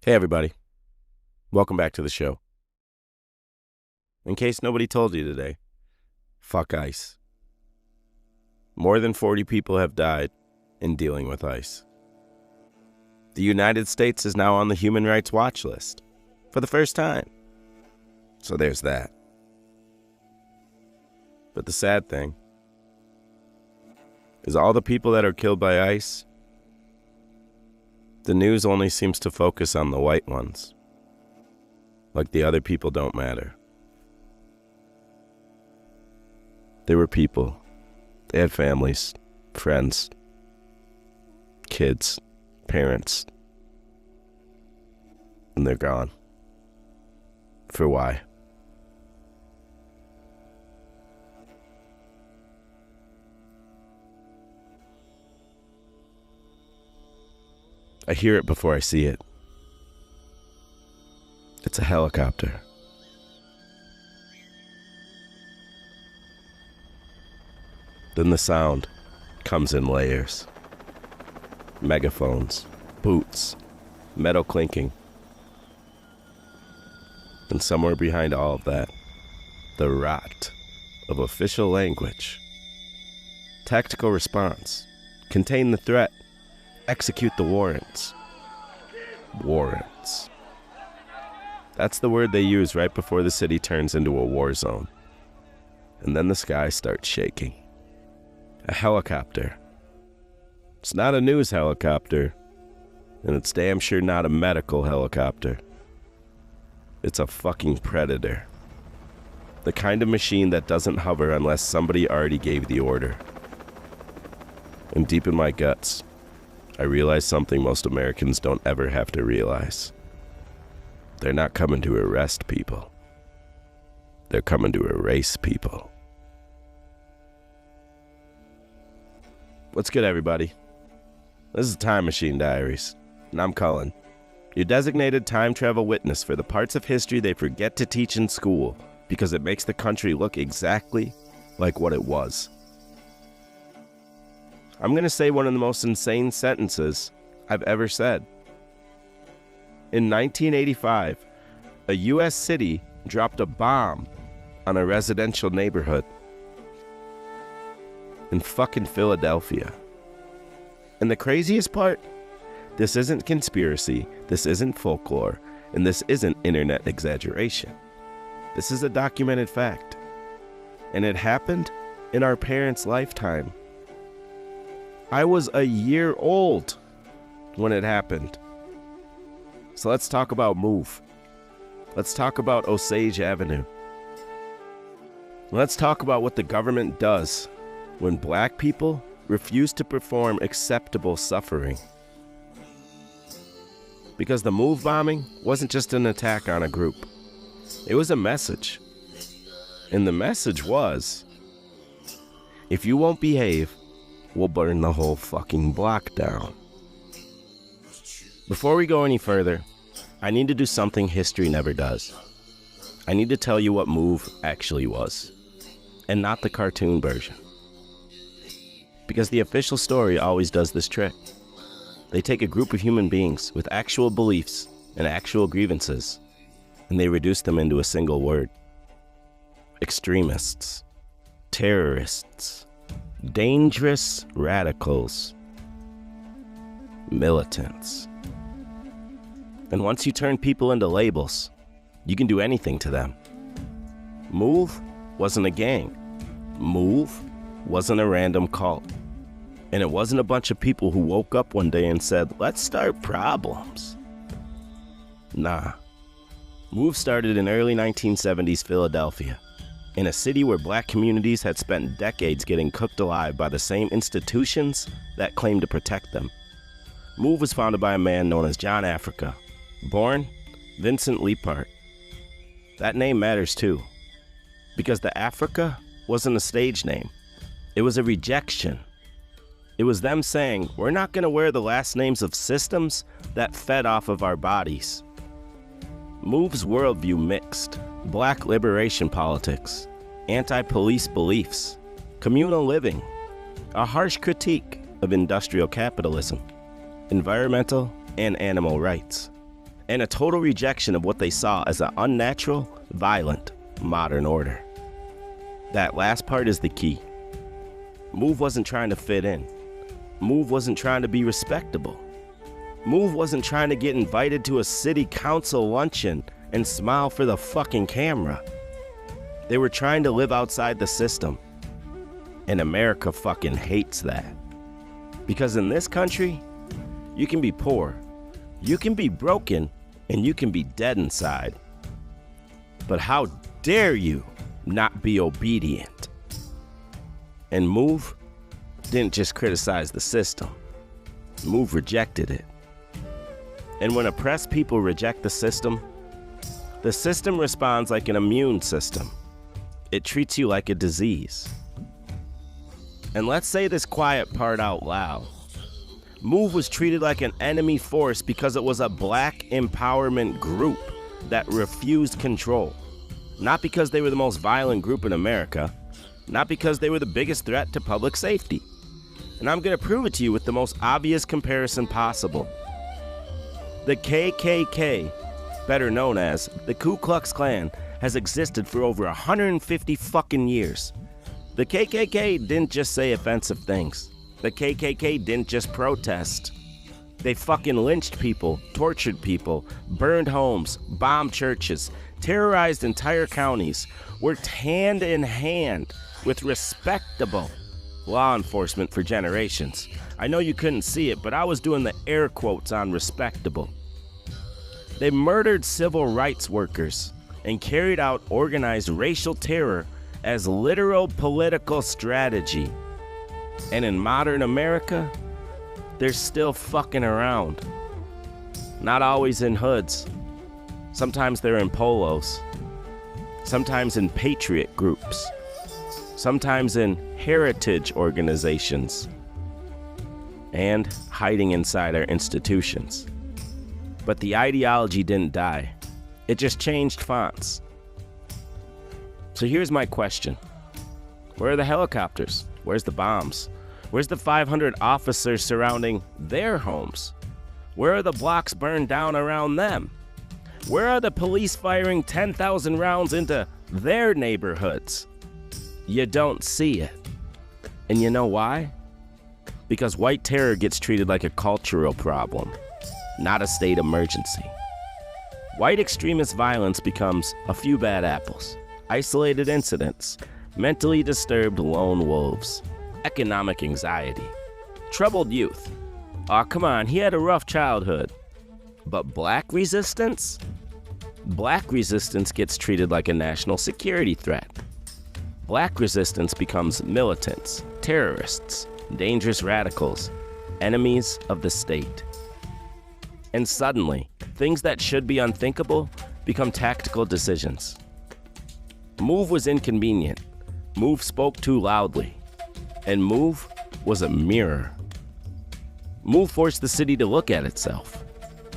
Hey everybody, welcome back to the show. In case nobody told you today, fuck ICE. More than 40 people have died in dealing with ICE. The United States is now on the Human Rights Watch list for the first time. So there's that. But the sad thing is all the people that are killed by ICE, the news only seems to focus on the white ones, like the other people don't matter. They were people. They had families, friends, kids, parents, and they're gone. For why? I hear it before I see it. It's a helicopter. Then the sound comes in layers. Megaphones, boots, metal clinking. And somewhere behind all of that, the rot of official language. Tactical response. Contain the threat. Execute the warrants. Warrants. That's the word they use right before the city turns into a war zone. And then the sky starts shaking. A helicopter. It's not a news helicopter, and it's damn sure not a medical helicopter. It's a fucking Predator. The kind of machine that doesn't hover unless somebody already gave the order. And deep in my guts, I realize something most Americans don't ever have to realize. They're not coming to arrest people. They're coming to erase people. What's good, everybody? This is Time Machine Diaries, and I'm Cullen, your designated time travel witness for the parts of history they forget to teach in school because it makes the country look exactly like what it was. I'm going to say one of the most insane sentences I've ever said. In 1985, a U.S. city dropped a bomb on a residential neighborhood in fucking Philadelphia. And the craziest part, this isn't conspiracy, this isn't folklore, and this isn't internet exaggeration. This is a documented fact. And it happened in our parents' lifetime. I was a year old when it happened. So let's talk about MOVE. Let's talk about Osage Avenue. Let's talk about what the government does when black people refuse to perform acceptable suffering. Because the MOVE bombing wasn't just an attack on a group. It was a message. And the message was, if you won't behave, we'll burn the whole fucking block down. Before we go any further, I need to do something history never does. I need to tell you what MOVE actually was, and not the cartoon version. Because the official story always does this trick. They take a group of human beings with actual beliefs and actual grievances, and they reduce them into a single word. Extremists. Terrorists. Dangerous radicals. Militants. And once you turn people into labels, you can do anything to them. MOVE wasn't a gang. MOVE wasn't a random cult. And it wasn't a bunch of people who woke up one day and said, let's start problems. Nah. MOVE started in early 1970s Philadelphia, in a city where black communities had spent decades getting cooked alive by the same institutions that claimed to protect them. MOVE was founded by a man known as John Africa, born Vincent Leaphart. That name matters too, because the Africa wasn't a stage name. It was a rejection. It was them saying, we're not going to wear the last names of systems that fed off of our bodies. MOVE's worldview mixed black liberation politics, anti-police beliefs, communal living, a harsh critique of industrial capitalism, environmental and animal rights, and a total rejection of what they saw as an unnatural, violent, modern order. That last part is the key. MOVE wasn't trying to fit in. MOVE wasn't trying to be respectable. MOVE wasn't trying to get invited to a city council luncheon and smile for the fucking camera. They were trying to live outside the system. And America fucking hates that. Because in this country, you can be poor, you can be broken, and you can be dead inside. But how dare you not be obedient? And MOVE didn't just criticize the system. MOVE rejected it. And when oppressed people reject the system responds like an immune system. It treats you like a disease. And let's say this quiet part out loud. MOVE was treated like an enemy force because it was a black empowerment group that refused control. Not because they were the most violent group in America, not because they were the biggest threat to public safety. And I'm gonna prove it to you with the most obvious comparison possible. The KKK, better known as the Ku Klux Klan, has existed for over 150 fucking years. The KKK didn't just say offensive things. The KKK didn't just protest. They fucking lynched people, tortured people, burned homes, bombed churches, terrorized entire counties, worked hand in hand with respectable law enforcement for generations. I know you couldn't see it, but I was doing the air quotes on respectable. They murdered civil rights workers and carried out organized racial terror as literal political strategy. And in modern America, they're still fucking around. Not always in hoods. Sometimes they're in polos. Sometimes in patriot groups. Sometimes in heritage organizations. And hiding inside our institutions. But the ideology didn't die. It just changed fonts. So here's my question. Where are the helicopters? Where's the bombs? Where's the 500 officers surrounding their homes? Where are the blocks burned down around them? Where are the police firing 10,000 rounds into their neighborhoods? You don't see it. And you know why? Because white terror gets treated like a cultural problem, not a state emergency. White extremist violence becomes a few bad apples, isolated incidents, mentally disturbed lone wolves, economic anxiety, troubled youth. Aw, come on, he had a rough childhood. But black resistance? Black resistance gets treated like a national security threat. Black resistance becomes militants, terrorists, dangerous radicals, enemies of the state. And suddenly, things that should be unthinkable become tactical decisions. MOVE was inconvenient. MOVE spoke too loudly. And MOVE was a mirror. MOVE forced the city to look at itself.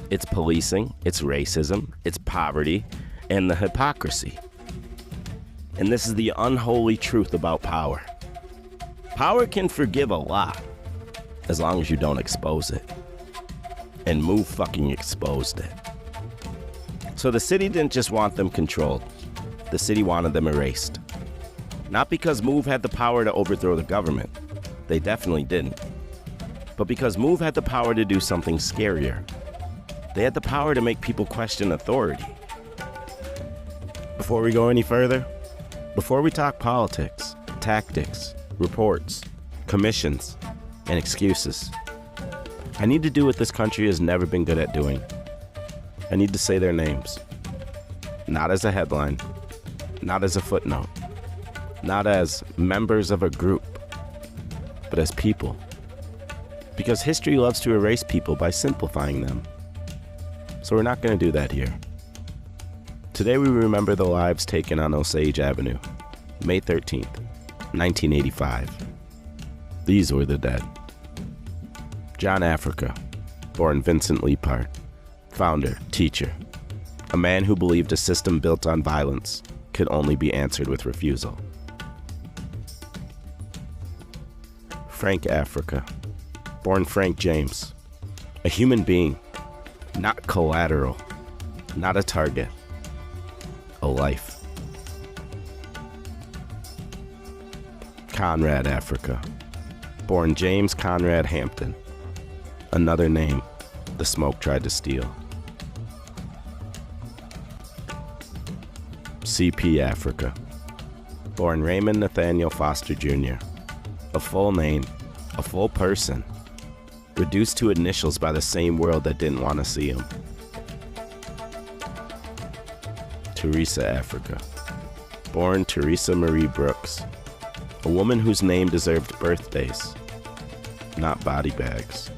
Its policing, its racism, its poverty, and the hypocrisy. And this is the unholy truth about power. Power can forgive a lot, as long as you don't expose it. And MOVE fucking exposed it. So the city didn't just want them controlled. The city wanted them erased. Not because MOVE had the power to overthrow the government. They definitely didn't. But because MOVE had the power to do something scarier. They had the power to make people question authority. Before we go any further, before we talk politics, tactics, reports, commissions, and excuses, I need to do what this country has never been good at doing. I need to say their names. Not as a headline, not as a footnote, not as members of a group, but as people. Because history loves to erase people by simplifying them. So we're not going to do that here. Today we remember the lives taken on Osage Avenue, May 13th, 1985. These were the dead. John Africa, born Vincent Leaphart, founder, teacher, a man who believed a system built on violence could only be answered with refusal. Frank Africa, born Frank James, a human being, not collateral, Not a target. A life. Conrad, Africa. Born James Conrad Hampton. Another name the smoke tried to steal. CP, Africa. Born Raymond Nathaniel Foster Jr. A full name, a full person, reduced to initials by the same world that didn't want to see him. Teresa, Africa. Born Teresa Marie Brooks. A woman whose name deserved birthdays, not body bags.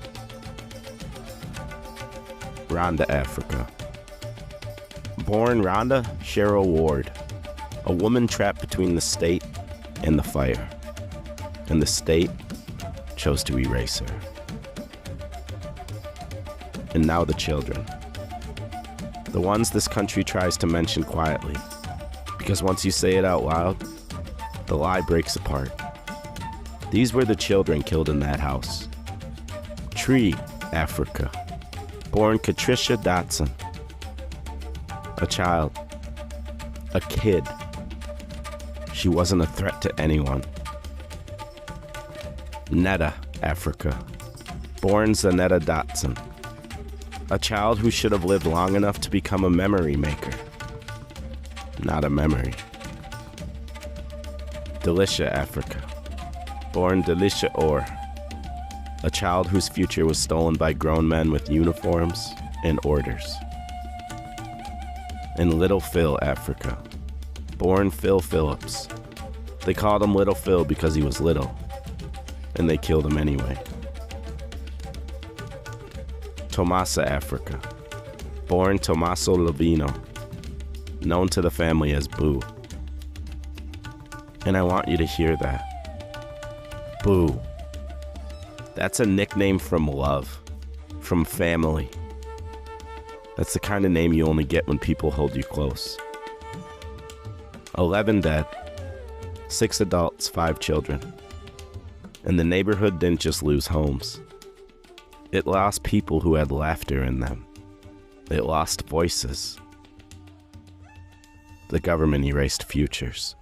Rhonda, Africa. Born Rhonda Cheryl Ward. A woman trapped between the state and the fire. And the state chose to erase her. And now the children. The ones this country tries to mention quietly. Because once you say it out loud, the lie breaks apart. These were the children killed in that house. Tree, Africa. Born Patricia Dotson. A child. A kid. She wasn't a threat to anyone. Netta, Africa. Born Zanetta Dotson. A child who should have lived long enough to become a memory maker. Not a memory. Delicia, Africa. Born Delicia Orr. A child whose future was stolen by grown men with uniforms and orders. And Little Phil, Africa. Born Phil Phillips. They called him Little Phil because he was little. And they killed him anyway. Tomasa, Africa. Born Tommaso Lovino. Known to the family as Boo. And I want you to hear that. Boo. That's a nickname from love, from family. That's the kind of name you only get when people hold you close. 11 dead, 6 adults, 5 children. And the neighborhood didn't just lose homes. It lost people who had laughter in them. It lost voices. The government erased futures.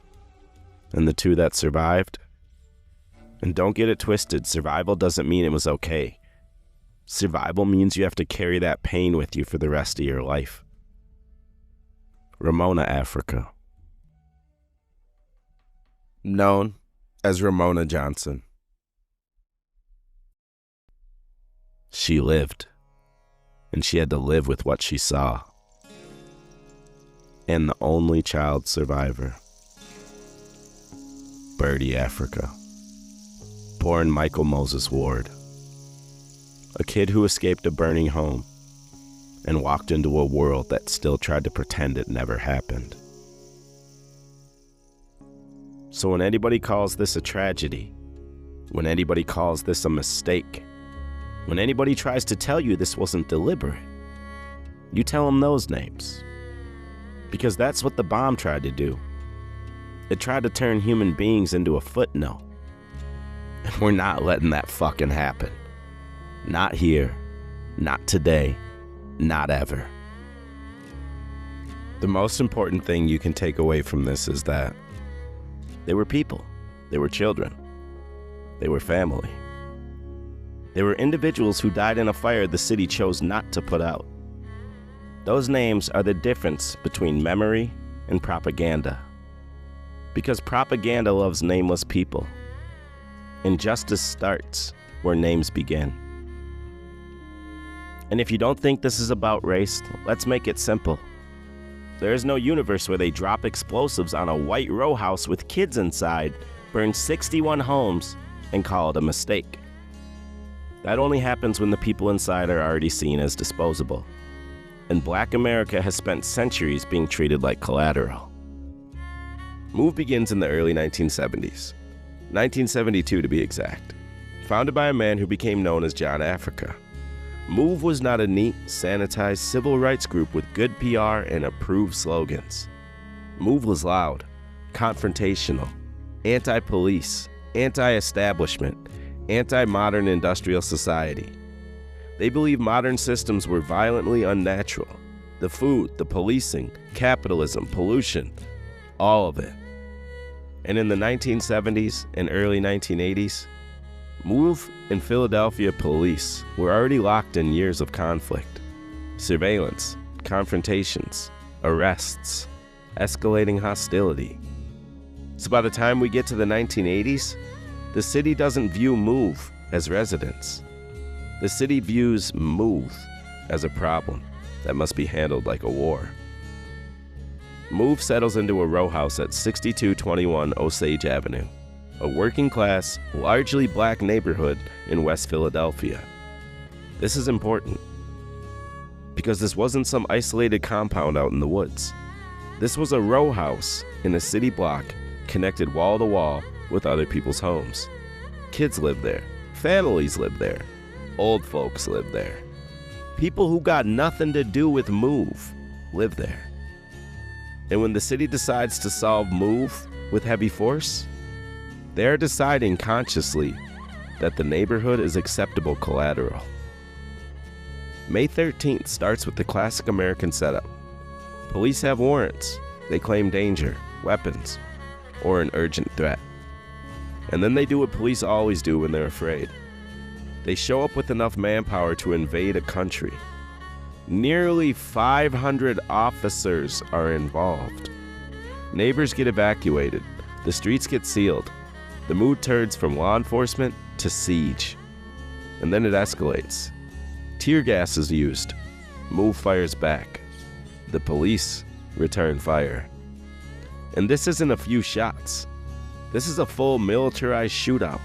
And the 2 that survived? And don't get it twisted, survival doesn't mean it was okay. Survival means you have to carry that pain with you for the rest of your life. Ramona, Africa. Known as Ramona Johnson. She lived, and she had to live with what she saw. And the only child survivor. Birdie, Africa. Born Michael Moses Ward. A kid who escaped a burning home and walked into a world that still tried to pretend it never happened. So when anybody calls this a tragedy, when anybody calls this a mistake, when anybody tries to tell you this wasn't deliberate, you tell them those names. Because that's what the bomb tried to do. It tried to turn human beings into a footnote. And we're not letting that fucking happen. Not here, not today, not ever. The most important thing you can take away from this is that they were people, they were children, they were family. They were individuals who died in a fire the city chose not to put out. Those names are the difference between memory and propaganda. Because propaganda loves nameless people. Injustice starts where names begin. And if you don't think this is about race, let's make it simple. There is no universe where they drop explosives on a white row house with kids inside, burn 61 homes, and call it a mistake. That only happens when the people inside are already seen as disposable. And Black America has spent centuries being treated like collateral. MOVE begins in the early 1970s, 1972 to be exact, founded by a man who became known as John Africa. MOVE was not a neat, sanitized civil rights group with good PR and approved slogans. MOVE was loud, confrontational, anti-police, anti-establishment, anti-modern industrial society. They believed modern systems were violently unnatural, The food, the policing, capitalism, pollution, all of it. And in the 1970s and early 1980s, MOVE and Philadelphia police were already locked in years of conflict, surveillance, confrontations, arrests, escalating hostility. So by the time we get to the 1980s, the city doesn't view MOVE as residents. The city views MOVE as a problem that must be handled like a war. MOVE settles into a row house at 6221 Osage Avenue, a working-class, largely black neighborhood in West Philadelphia. This is important because this wasn't some isolated compound out in the woods. This was a row house in a city block connected wall to wall with other people's homes. Kids lived there, families lived there, old folks lived there. People who got nothing to do with MOVE lived there. And when the city decides to solve MOVE with heavy force, they're deciding consciously that the neighborhood is acceptable collateral. May 13th starts with the classic American setup. Police have warrants. They claim danger, weapons, or an urgent threat. And then they do what police always do when they're afraid. They show up with enough manpower to invade a country. Nearly 500 officers are involved. Neighbors get evacuated. The streets get sealed. The mood turns from law enforcement to siege. And then it escalates. Tear gas is used. MOVE fires back. The police return fire. And this isn't a few shots. This is a full militarized shootout.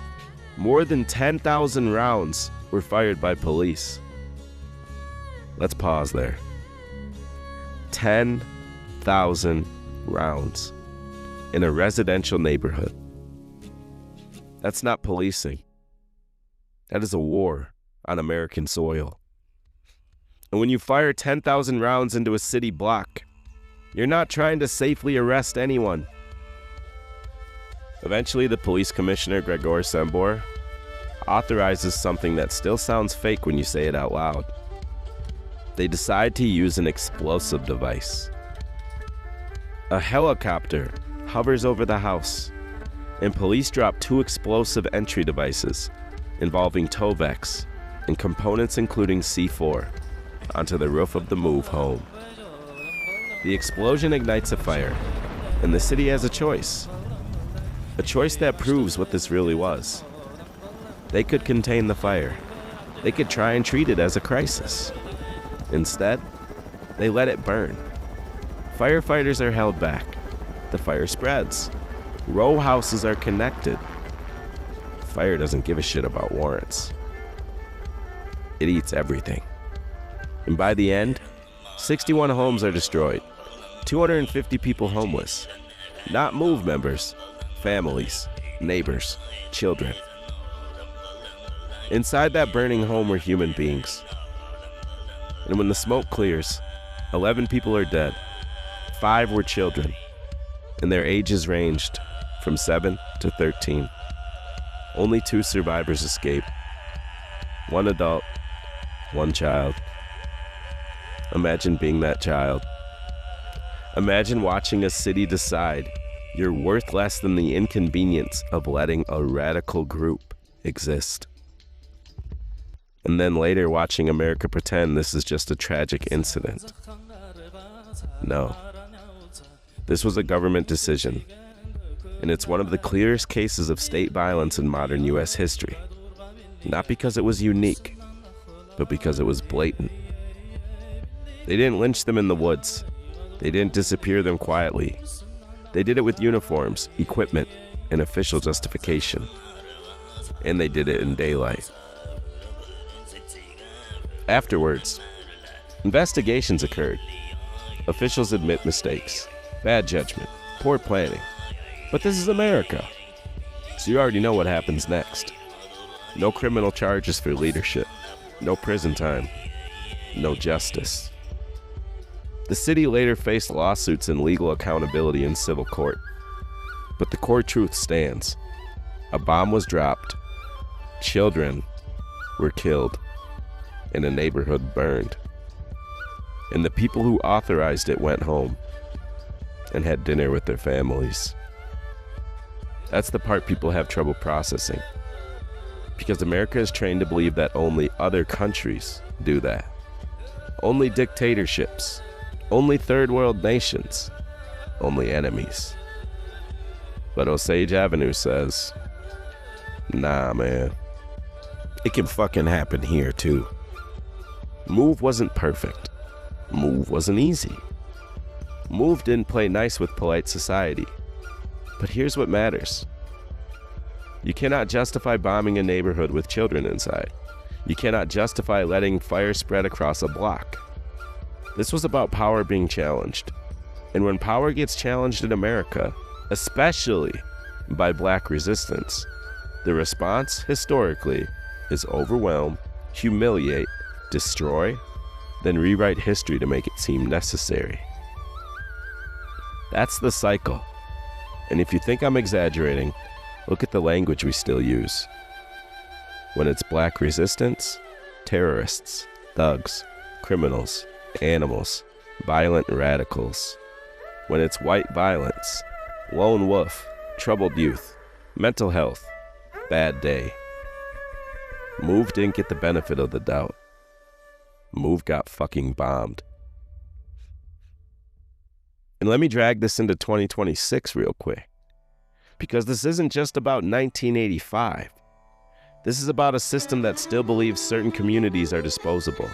More than 10,000 rounds were fired by police. Let's pause there. 10,000 rounds in a residential neighborhood. That's not policing. That is a war on American soil. And when you fire 10,000 rounds into a city block, you're not trying to safely arrest anyone. Eventually, the police commissioner, Gregor Sembor, authorizes something that still sounds fake when you say it out loud. They decide to use an explosive device. A helicopter hovers over the house, and police drop 2 explosive entry devices involving Tovex and components including C4 onto the roof of the MOVE home. The explosion ignites a fire, and the city has a choice. A choice that proves what this really was. They could contain the fire. They could try and treat it as a crisis. Instead, they let it burn. Firefighters are held back. The fire spreads. Row houses are connected. Fire doesn't give a shit about warrants. It eats everything. And by the end, 61 homes are destroyed. 250 people homeless. Not MOVE members. Families, neighbors, children. Inside that burning home were human beings. And when the smoke clears, 11 people are dead. 5 were children, and their ages ranged from 7 to 13. Only 2 survivors escape. 1 adult, 1 child. Imagine being that child. Imagine watching a city decide you're worth less than the inconvenience of letting a radical group exist. And then later watching America pretend this is just a tragic incident. No. This was a government decision. And it's one of the clearest cases of state violence in modern U.S. history. Not because it was unique, but because it was blatant. They didn't lynch them in the woods. They didn't disappear them quietly. They did it with uniforms, equipment, and official justification. And they did it in daylight. Afterwards, investigations occurred. Officials admit mistakes, bad judgment, poor planning. But this is America, so you already know what happens next. No criminal charges for leadership, no prison time, no justice. The city later faced lawsuits and legal accountability in civil court. But the core truth stands. A bomb was dropped, children were killed, and a neighborhood burned. And the people who authorized it went home and had dinner with their families. That's the part people have trouble processing, because America is trained to believe that only other countries do that. Only dictatorships, only third world nations, only enemies. But Osage Avenue says, nah, man, it can fucking happen here too. Move wasn't perfect. Move wasn't easy. Move didn't play nice with polite society. But here's what matters. You cannot justify bombing a neighborhood with children inside. You cannot justify letting fire spread across a block. This was about power being challenged. And when power gets challenged in America, especially by black resistance, the response, historically, is overwhelm, humiliate, destroy, then rewrite history to make it seem necessary. That's the cycle. And if you think I'm exaggerating, look at the language we still use. When it's black resistance, terrorists, thugs, criminals, animals, violent radicals. When it's white violence, lone wolf, troubled youth, mental health, bad day. Move didn't get the benefit of the doubt. Move got fucking bombed. And let me drag this into 2026 real quick, because this isn't just about 1985. This is about a system that still believes certain communities are disposable.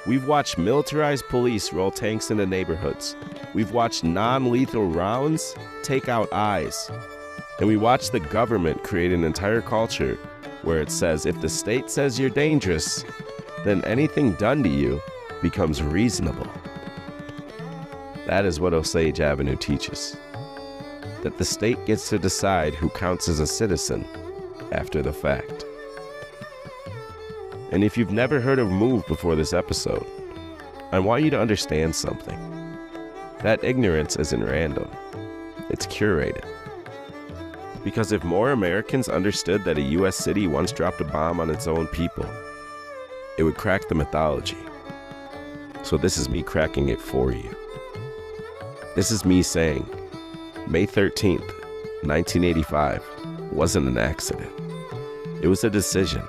We've watched militarized police roll tanks into neighborhoods. We've watched non-lethal rounds take out eyes. And we watched the government create an entire culture where it says if the state says you're dangerous, then anything done to you becomes reasonable. That is what Osage Avenue teaches. That the state gets to decide who counts as a citizen after the fact. And if you've never heard of Move before this episode, I want you to understand something. That ignorance isn't random. It's curated. Because if more Americans understood that a U.S. city once dropped a bomb on its own people, it would crack the mythology. So this is me cracking it for you. This is me saying, May 13th, 1985 wasn't an accident. It was a decision.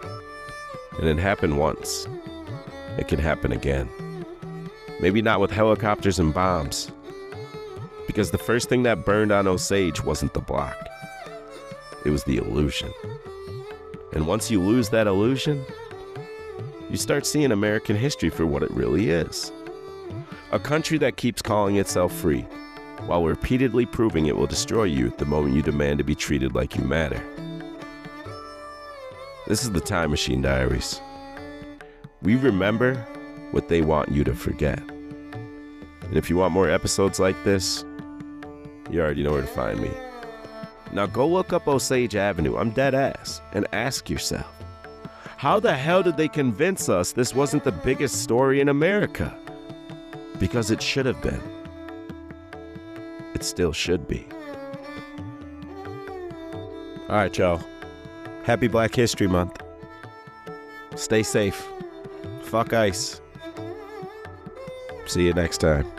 And it happened once. It can happen again. Maybe not with helicopters and bombs. Because the first thing that burned on Osage wasn't the block. It was the illusion. And once you lose that illusion, you start seeing American history for what it really is. A country that keeps calling itself free, while repeatedly proving it will destroy you the moment you demand to be treated like you matter. This is the Time Machine Diaries. We remember what they want you to forget. And if you want more episodes like this, you already know where to find me. Now go look up Osage Avenue, I'm dead ass, and ask yourself, how the hell did they convince us this wasn't the biggest story in America? Because it should have been. It still should be. All right, y'all. Happy Black History Month. Stay safe. Fuck ICE. See you next time.